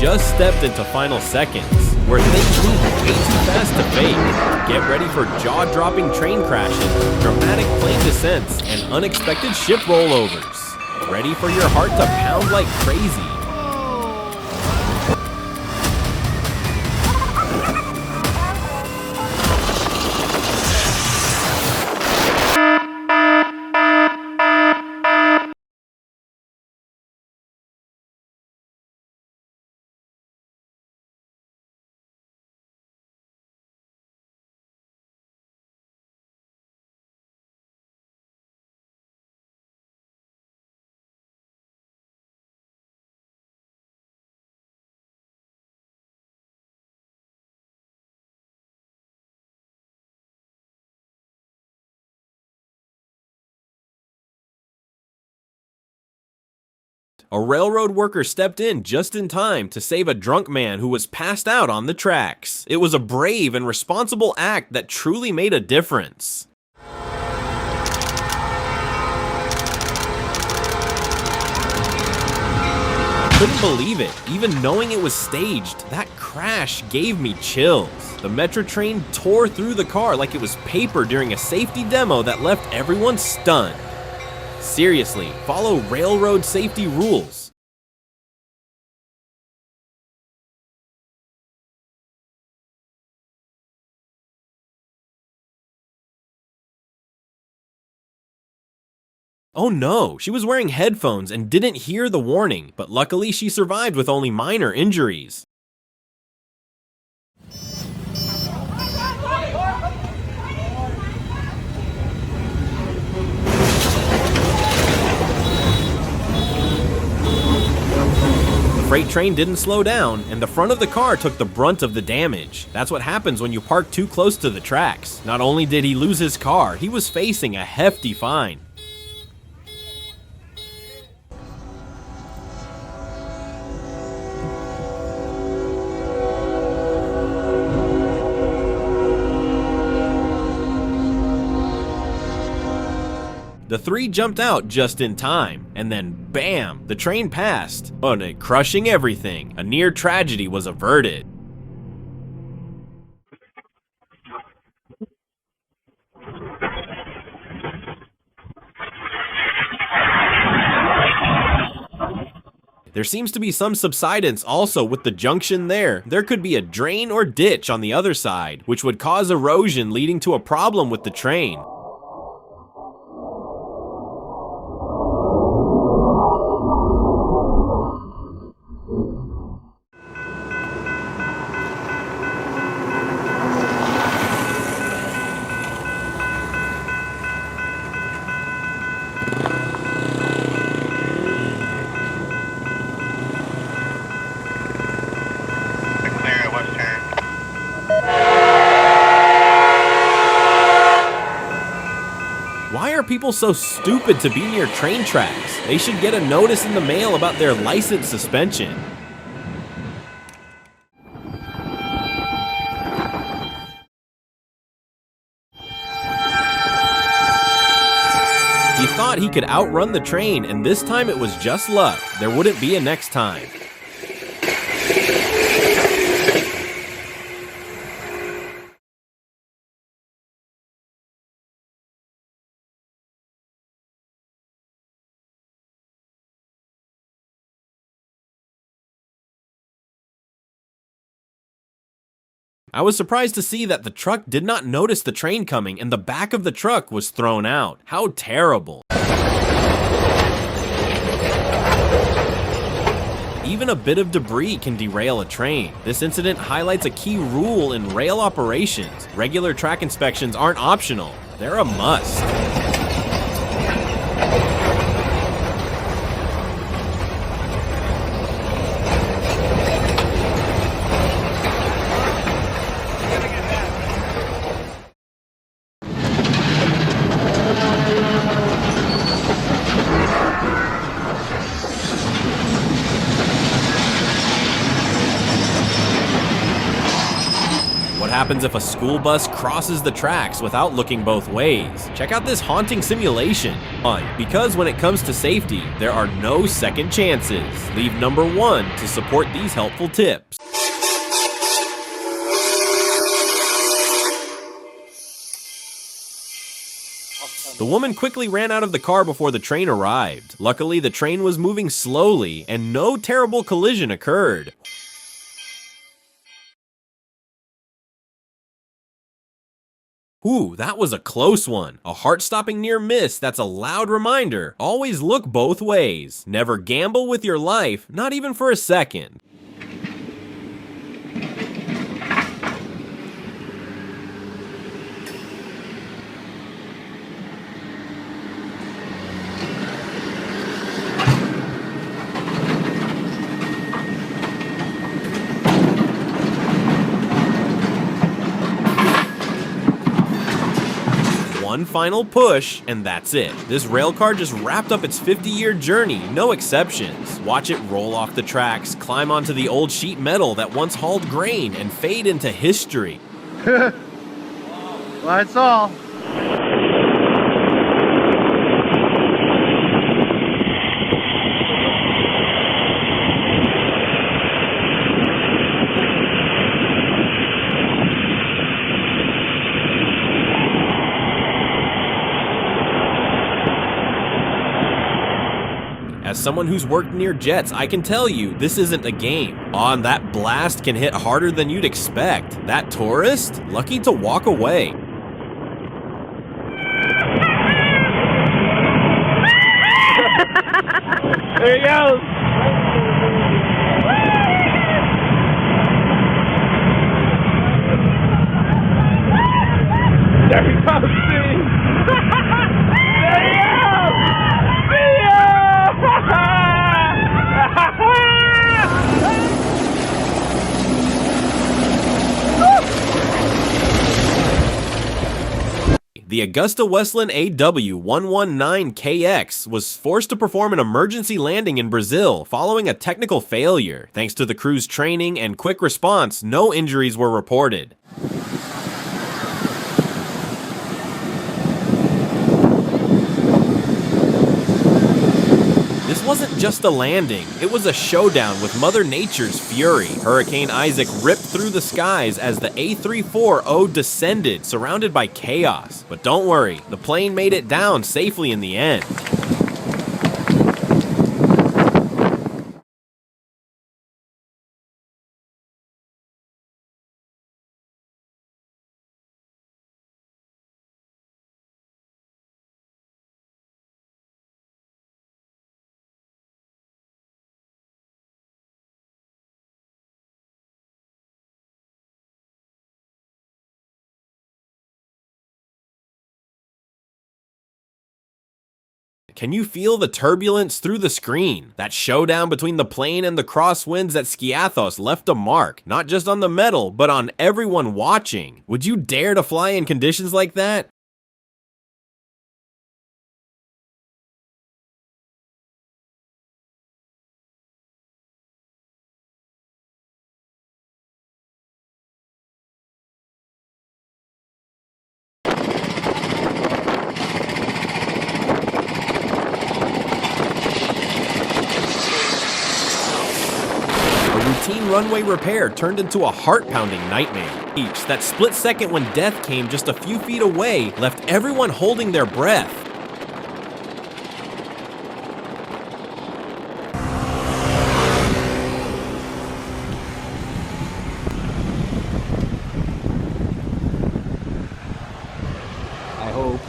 just stepped into final seconds, where things move way too fast to fake. Get ready for jaw-dropping train crashes, dramatic plane descents, and unexpected ship rollovers. Ready for your heart to pound like crazy. A railroad worker stepped in just in time to save a drunk man who was passed out on the tracks. It was a brave and responsible act that truly made a difference. I couldn't believe it. Even knowing it was staged, that crash gave me chills. The Metro train tore through the car like it was paper during a safety demo that left everyone stunned. Seriously, follow railroad safety rules. Oh no, she was wearing headphones and didn't hear the warning, but luckily she survived with only minor injuries. The freight train didn't slow down, and the front of the car took the brunt of the damage. That's what happens when you park too close to the tracks. Not only did he lose his car, he was facing a hefty fine. The three jumped out just in time, and then bam, the train passed, crushing everything. A near tragedy was averted. There seems to be some subsidence also with the junction there. There could be a drain or ditch on the other side, which would cause erosion leading to a problem with the train. Why are people so stupid to be near train tracks? They should get a notice in the mail about their license suspension. He thought he could outrun the train, and this time it was just luck. There wouldn't be a next time. I was surprised to see that the truck did not notice the train coming and the back of the truck was thrown out. How terrible. Even a bit of debris can derail a train. This incident highlights a key rule in rail operations. Regular track inspections aren't optional, they're a must. happens if a school bus crosses the tracks without looking both ways? Check out this haunting simulation. Because when it comes to safety, there are no second chances. Leave number 1 to support these helpful tips. The woman quickly ran out of the car before the train arrived. Luckily, the train was moving slowly and no terrible collision occurred. Ooh, that was a close one. A heart-stopping near miss that's a loud reminder. Always look both ways. Never gamble with your life, not even for a second. One final push, and that's it. This railcar just wrapped up its 50-year journey, no exceptions. Watch it roll off the tracks, climb onto the old sheet metal that once hauled grain, and fade into history. That's all. As someone who's worked near jets, I can tell you, this isn't a game. That blast can hit harder than you'd expect. That tourist? Lucky to walk away. There he goes. There he goes. There he goes. The Augusta Westland AW119KX was forced to perform an emergency landing in Brazil following a technical failure. Thanks to the crew's training and quick response, no injuries were reported. This wasn't just a landing, it was a showdown with Mother Nature's fury. Hurricane Isaac ripped through the skies as the A340 descended, surrounded by chaos. But don't worry, the plane made it down safely in the end. Can you feel the turbulence through the screen? That showdown between the plane and the crosswinds at Skiathos left a mark, not just on the metal, but on everyone watching. Would you dare to fly in conditions like that? Routine runway repair turned into a heart-pounding nightmare. That split second when death came just a few feet away left everyone holding their breath. I hope.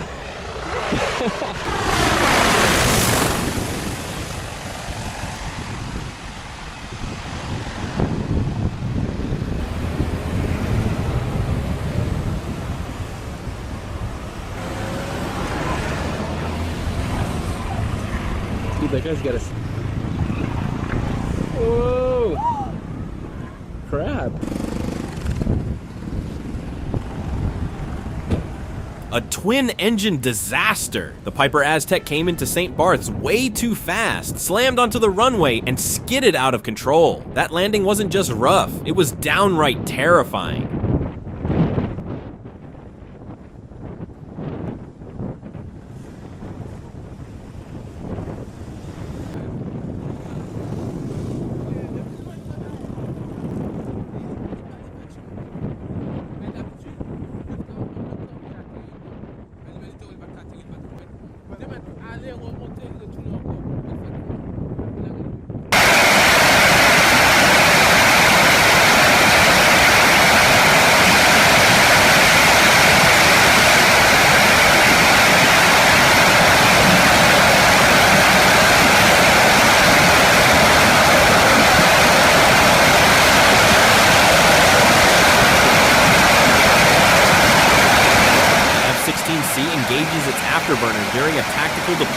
Dude, that guy's got a... Whoa! Crap. A twin-engine disaster. The Piper Aztec came into St. Barth's way too fast, slammed onto the runway, and skidded out of control. That landing wasn't just rough, it was downright terrifying.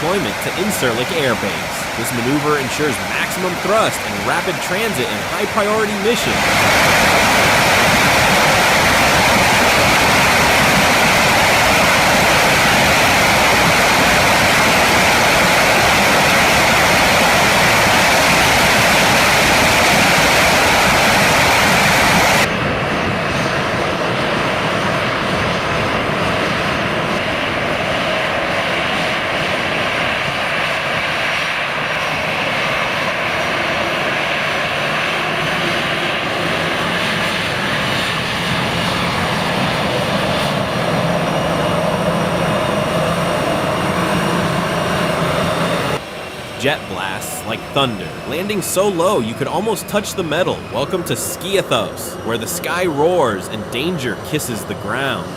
deployment to Incirlik Air Base. This maneuver ensures maximum thrust and rapid transit in high-priority missions. Jet blasts like thunder, landing so low you could almost touch the metal. Welcome to Skiathos, where the sky roars and danger kisses the ground.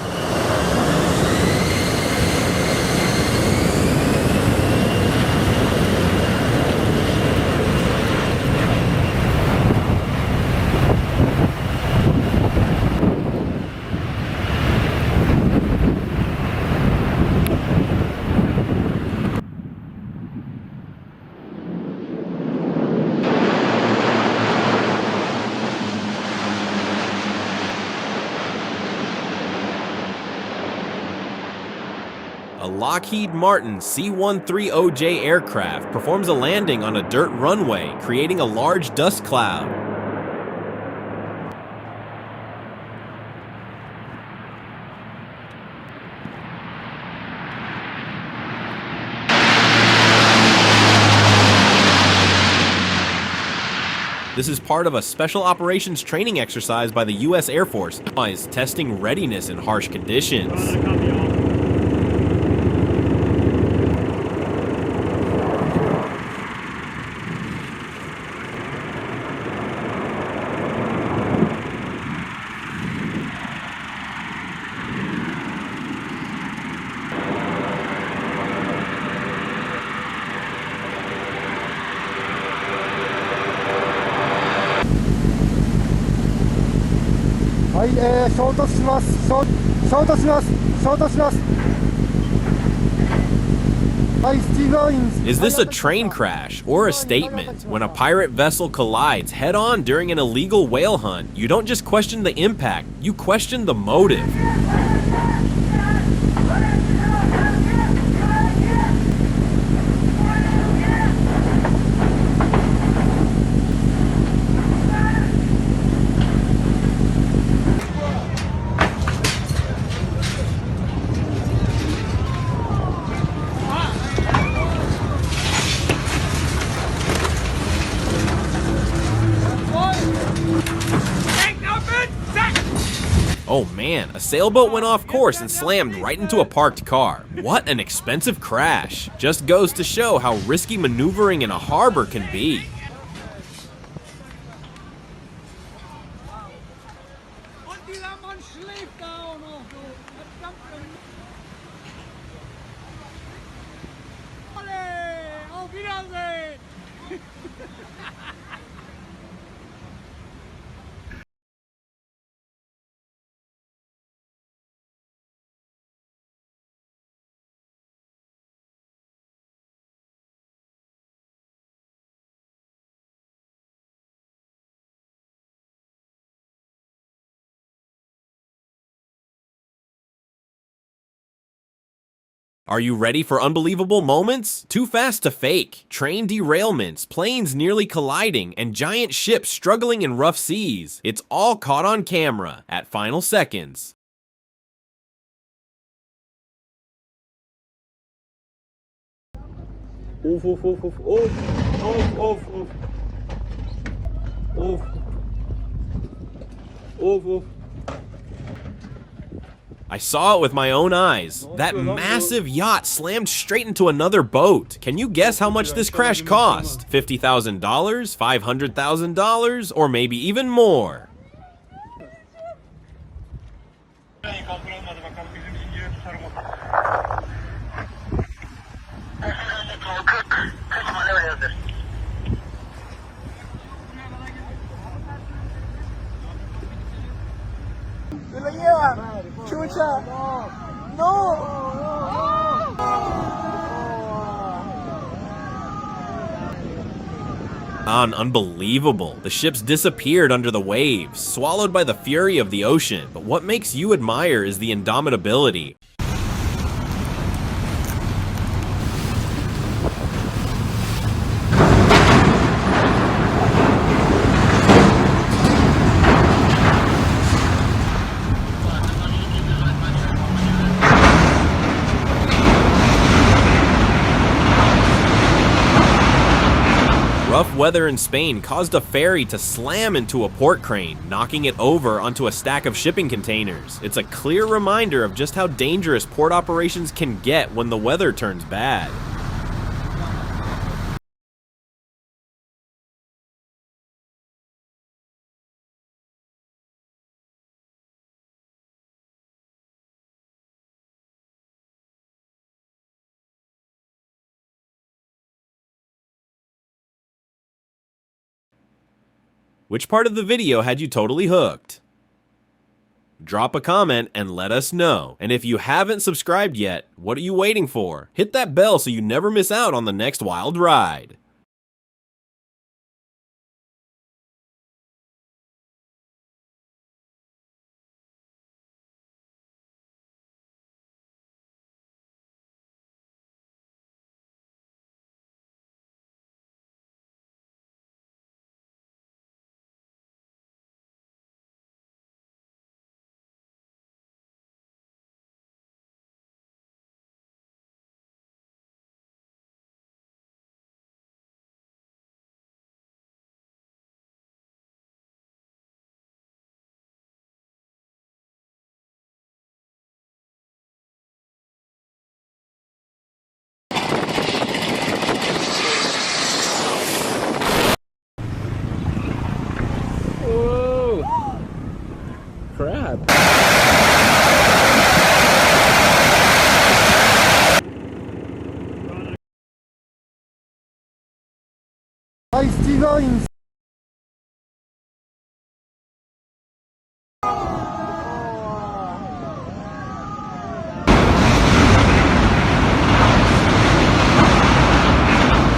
A Lockheed Martin C-130J aircraft performs a landing on a dirt runway, creating a large dust cloud. This is part of a special operations training exercise by the U.S. Air Force, testing readiness in harsh conditions. Is this a train crash or a statement? When a pirate vessel collides head-on during an illegal whale hunt, you don't just question the impact, you question the motive. Oh man, a sailboat went off course and slammed right into a parked car. What an expensive crash. Just goes to show how risky maneuvering in a harbor can be. Are you ready for unbelievable moments? Too fast to fake. Train derailments, planes nearly colliding, and giant ships struggling in rough seas. It's all caught on camera at final seconds. Off, off, off, off, off, off, off, off, off, off. I saw it with my own eyes. That massive yacht slammed straight into another boat. Can you guess how much this crash cost? $50,000, $500,000, or maybe even more? ¡Me lo llevan! ¡Chucha! ¡No! Unbelievable. The ships disappeared under the waves, swallowed by the fury of the ocean. But what makes you admire is the indomitability. Rough weather in Spain caused a ferry to slam into a port crane, knocking it over onto a stack of shipping containers. It's a clear reminder of just how dangerous port operations can get when the weather turns bad. Which part of the video had you totally hooked? Drop a comment and let us know. And if you haven't subscribed yet, what are you waiting for? Hit that bell so you never miss out on the next wild ride. Whoa! Crap. Hi Steven.